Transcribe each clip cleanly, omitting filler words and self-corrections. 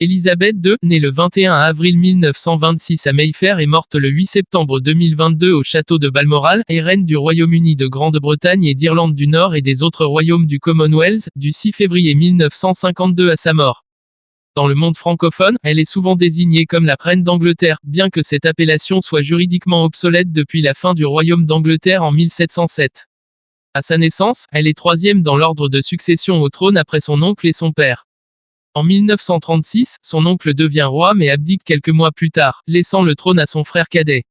Élisabeth II, née le 21 avril 1926 à Mayfair et morte le 8 septembre 2022 au château de Balmoral, est reine du Royaume-Uni de Grande-Bretagne et d'Irlande du Nord et des autres royaumes du Commonwealth, du 6 février 1952 à sa mort. Dans le monde francophone, elle est souvent désignée comme la reine d'Angleterre, bien que cette appellation soit juridiquement obsolète depuis la fin du Royaume d'Angleterre en 1707. À sa naissance, elle est troisième dans l'ordre de succession au trône après son oncle et son père. En 1936, son oncle devient roi mais abdique quelques mois plus tard, laissant le trône à son frère cadet.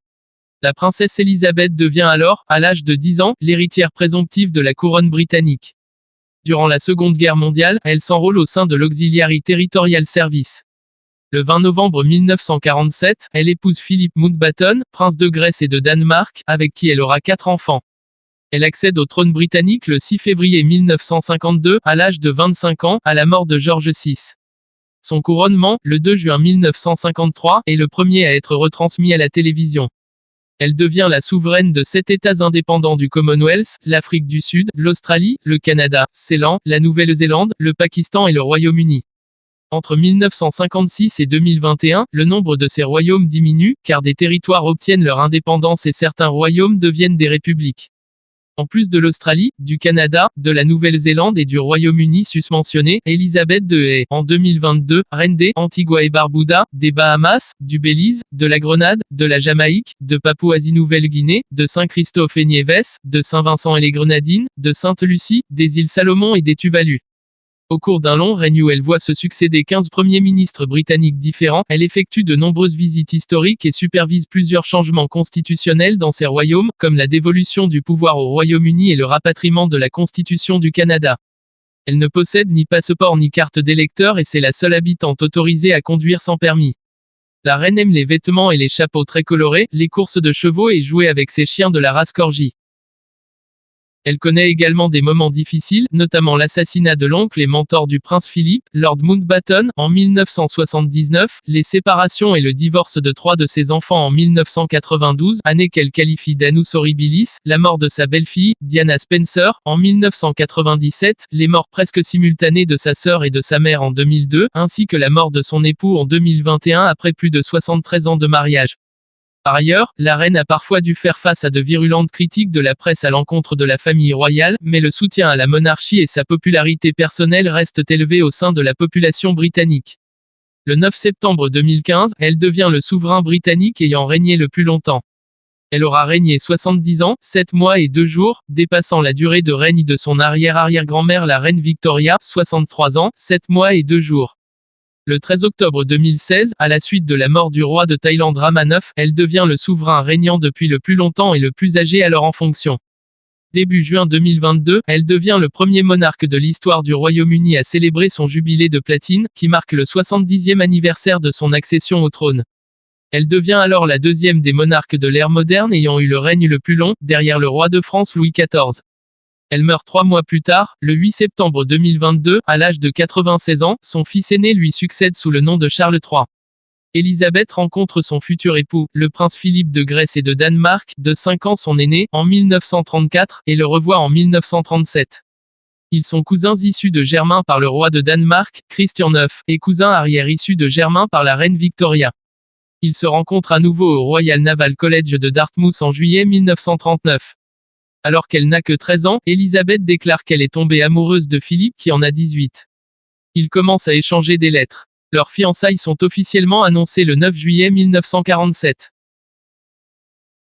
La princesse Élisabeth devient alors, à l'âge de 10 ans, l'héritière présomptive de la couronne britannique. Durant la Seconde Guerre mondiale, elle s'enrôle au sein de l'Auxiliary Territorial Service. Le 20 novembre 1947, elle épouse Philip Mountbatten, prince de Grèce et de Danemark, avec qui elle aura 4 enfants. Elle accède au trône britannique le 6 février 1952, à l'âge de 25 ans, à la mort de George VI. Son couronnement, le 2 juin 1953, est le premier à être retransmis à la télévision. Elle devient la souveraine de 7 États indépendants du Commonwealth, l'Afrique du Sud, l'Australie, le Canada, Ceylan, la Nouvelle-Zélande, le Pakistan et le Royaume-Uni. Entre 1956 et 2021, le nombre de ces royaumes diminue, car des territoires obtiennent leur indépendance et certains royaumes deviennent des républiques. En plus de l'Australie, du Canada, de la Nouvelle-Zélande et du Royaume-Uni susmentionnés, Élisabeth II est, en 2022, reine des Antigua et Barbuda, des Bahamas, du Belize, de la Grenade, de la Jamaïque, de Papouasie-Nouvelle-Guinée, de Saint-Christophe et Nieves, de Saint-Vincent et les Grenadines, de Sainte-Lucie, des îles Salomon et des Tuvalu. Au cours d'un long règne où elle voit se succéder 15 premiers ministres britanniques différents, elle effectue de nombreuses visites historiques et supervise plusieurs changements constitutionnels dans ces royaumes, comme la dévolution du pouvoir au Royaume-Uni et le rapatriement de la Constitution du Canada. Elle ne possède ni passeport ni carte d'électeur et c'est la seule habitante autorisée à conduire sans permis. La reine aime les vêtements et les chapeaux très colorés, les courses de chevaux et jouer avec ses chiens de la race Corgi. Elle connaît également des moments difficiles, notamment l'assassinat de l'oncle et mentor du prince Philippe, Lord Mountbatten, en 1979, les séparations et le divorce de 3 de ses enfants en 1992, année qu'elle qualifie d'annus horribilis, la mort de sa belle-fille, Diana Spencer, en 1997, les morts presque simultanées de sa sœur et de sa mère en 2002, ainsi que la mort de son époux en 2021 après plus de 73 ans de mariage. Par ailleurs, la reine a parfois dû faire face à de virulentes critiques de la presse à l'encontre de la famille royale, mais le soutien à la monarchie et sa popularité personnelle restent élevés au sein de la population britannique. Le 9 septembre 2015, elle devient le souverain britannique ayant régné le plus longtemps. Elle aura régné 70 ans, 7 mois et 2 jours, dépassant la durée de règne de son arrière-arrière-grand-mère la reine Victoria, 63 ans, 7 mois et 2 jours. Le 13 octobre 2016, à la suite de la mort du roi de Thaïlande Rama IX, elle devient le souverain régnant depuis le plus longtemps et le plus âgé alors en fonction. Début juin 2022, elle devient le premier monarque de l'histoire du Royaume-Uni à célébrer son jubilé de platine, qui marque le 70e anniversaire de son accession au trône. Elle devient alors la deuxième des monarques de l'ère moderne ayant eu le règne le plus long, derrière le roi de France Louis XIV. Elle meurt 3 mois plus tard, le 8 septembre 2022, à l'âge de 96 ans, son fils aîné lui succède sous le nom de Charles III. Élisabeth rencontre son futur époux, le prince Philippe de Grèce et de Danemark, de 5 ans son aîné, en 1934, et le revoit en 1937. Ils sont cousins issus de germain par le roi de Danemark, Christian IX, et cousins arrière issus de germain par la reine Victoria. Ils se rencontrent à nouveau au Royal Naval College de Dartmouth en juillet 1939. Alors qu'elle n'a que 13 ans, Élisabeth déclare qu'elle est tombée amoureuse de Philippe qui en a 18. Ils commencent à échanger des lettres. Leurs fiançailles sont officiellement annoncées le 9 juillet 1947.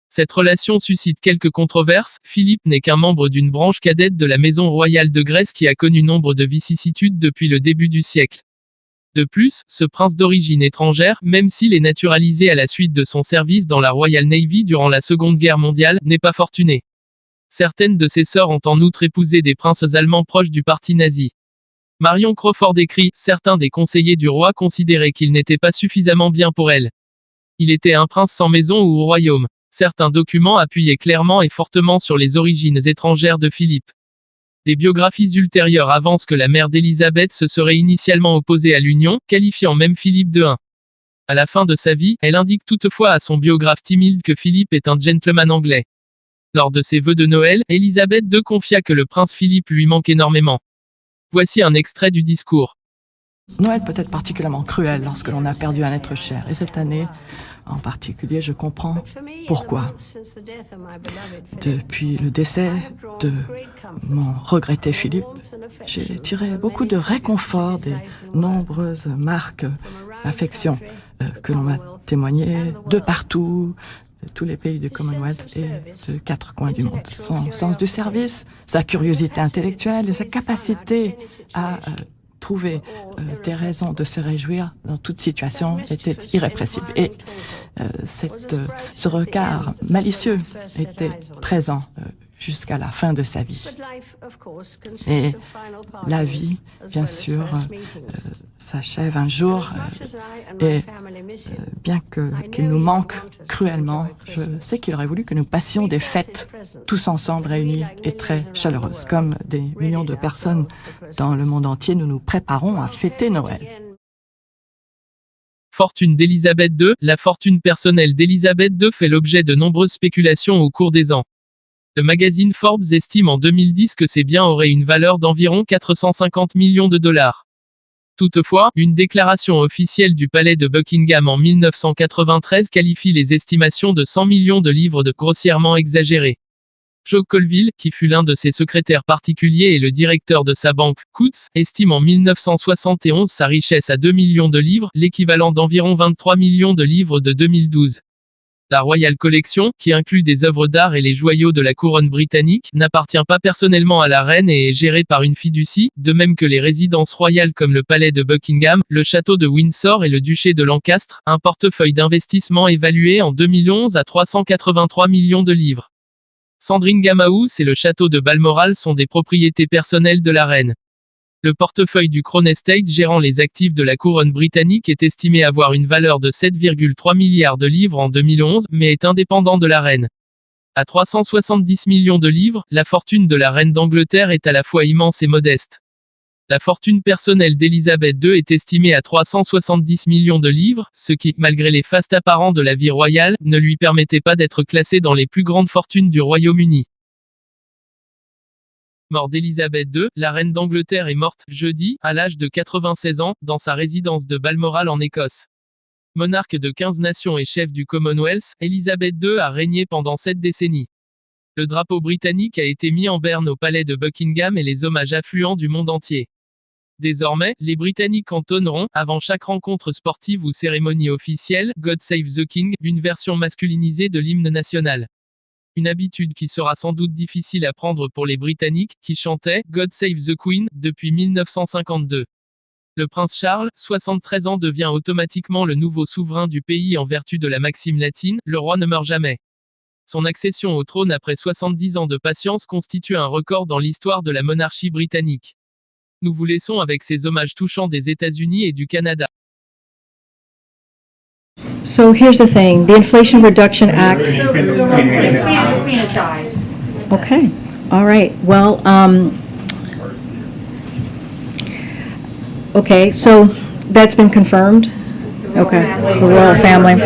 Cette relation suscite quelques controverses. Philippe n'est qu'un membre d'une branche cadette de la maison royale de Grèce qui a connu nombre de vicissitudes depuis le début du siècle. De plus, ce prince d'origine étrangère, même s'il est naturalisé à la suite de son service dans la Royal Navy durant la Seconde Guerre mondiale, n'est pas fortuné. Certaines de ses sœurs ont en outre épousé des princes allemands proches du parti nazi. Marion Crawford écrit « Certains des conseillers du roi considéraient qu'il n'était pas suffisamment bien pour elle. Il était un prince sans maison ou au royaume. » Certains documents appuyaient clairement et fortement sur les origines étrangères de Philippe. Des biographies ultérieures avancent que la mère d'Élisabeth se serait initialement opposée à l'union, qualifiant même Philippe de 1. À la fin de sa vie, elle indique toutefois à son biographe Tim Hild que Philippe est un gentleman anglais. Lors de ses vœux de Noël, Élisabeth II confia que le prince Philippe lui manque énormément. Voici un extrait du discours. Noël peut être particulièrement cruel lorsque l'on a perdu un être cher. Et cette année, en particulier, je comprends pourquoi. Depuis le décès de mon regretté Philippe, j'ai tiré beaucoup de réconfort des nombreuses marques d'affection que l'on m'a témoignées de partout, de tous les pays du Commonwealth et de 4 coins du monde. Son sens du service, sa curiosité intellectuelle et sa capacité à trouver des raisons de se réjouir dans toute situation était irrépressible. Et ce regard malicieux était présent jusqu'à la fin de sa vie. Et la vie, bien sûr, s'achève un jour et bien qu'il nous manque cruellement, je sais qu'il aurait voulu que nous passions des fêtes tous ensemble réunis et très chaleureuses. Comme des millions de personnes dans le monde entier, nous nous préparons à fêter Noël. Fortune d'Élisabeth II. La fortune personnelle d'Élisabeth II fait l'objet de nombreuses spéculations au cours des ans. Le magazine Forbes estime en 2010 que ses biens auraient une valeur d'environ 450 millions de dollars. Toutefois, une déclaration officielle du palais de Buckingham en 1993 qualifie les estimations de 100 millions de livres de grossièrement exagérées. Joe Colville, qui fut l'un de ses secrétaires particuliers et le directeur de sa banque, Coutts, estime en 1971 sa richesse à 2 millions de livres, l'équivalent d'environ 23 millions de livres de 2012. La Royal Collection, qui inclut des œuvres d'art et les joyaux de la couronne britannique, n'appartient pas personnellement à la reine et est gérée par une fiducie, de même que les résidences royales comme le palais de Buckingham, le château de Windsor et le duché de Lancastre, un portefeuille d'investissement évalué en 2011 à 383 millions de livres. Sandringham House et le château de Balmoral sont des propriétés personnelles de la reine. Le portefeuille du Crown Estate gérant les actifs de la couronne britannique est estimé avoir une valeur de 7,3 milliards de livres en 2011, mais est indépendant de la reine. À 370 millions de livres, la fortune de la reine d'Angleterre est à la fois immense et modeste. La fortune personnelle d'Élisabeth II est estimée à 370 millions de livres, ce qui, malgré les fastes apparents de la vie royale, ne lui permettait pas d'être classée dans les plus grandes fortunes du Royaume-Uni. Mort d'Élisabeth II, la reine d'Angleterre est morte, jeudi, à l'âge de 96 ans, dans sa résidence de Balmoral en Écosse. Monarque de 15 nations et chef du Commonwealth, Élisabeth II a régné pendant 7 décennies. Le drapeau britannique a été mis en berne au palais de Buckingham et les hommages affluents du monde entier. Désormais, les Britanniques entonneront, avant chaque rencontre sportive ou cérémonie officielle, God Save the King, une version masculinisée de l'hymne national. Une habitude qui sera sans doute difficile à prendre pour les Britanniques, qui chantaient « God Save the Queen » depuis 1952. Le prince Charles, 73 ans, devient automatiquement le nouveau souverain du pays en vertu de la maxime latine « Le roi ne meurt jamais ». Son accession au trône après 70 ans de patience constitue un record dans l'histoire de la monarchie britannique. Nous vous laissons avec ces hommages touchants des États-Unis et du Canada. So here's the thing, the Inflation Reduction Act. Okay, all right. Well, okay, so that's been confirmed. Okay, the royal family.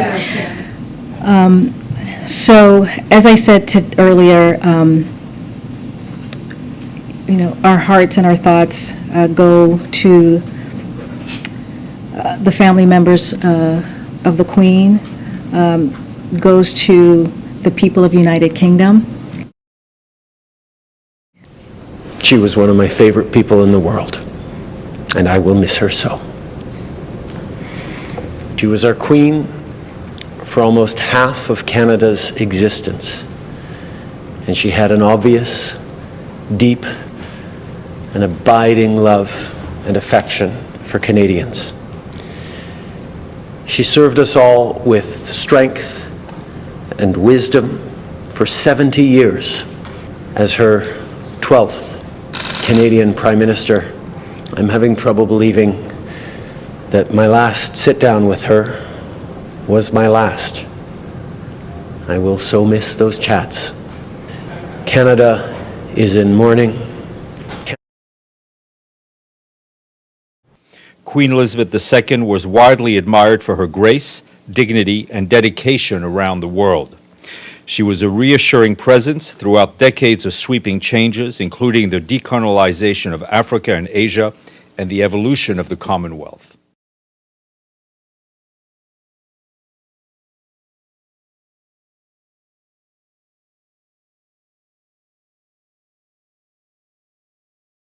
So as I said earlier, you know, our hearts and our thoughts go to the family members of the Queen, goes to the people of United Kingdom. She was one of my favorite people in the world, and I will miss her so. She was our Queen for almost half of Canada's existence, and she had an obvious, deep, and abiding love and affection for Canadians. She served us all with strength and wisdom for 70 years. As her 12th Canadian Prime Minister, I'm having trouble believing that my last sit-down with her was my last. I will so miss those chats. Canada is in mourning. Queen Elizabeth II was widely admired for her grace, dignity, and dedication around the world. She was a reassuring presence throughout decades of sweeping changes, including the decolonization of Africa and Asia, and the evolution of the Commonwealth.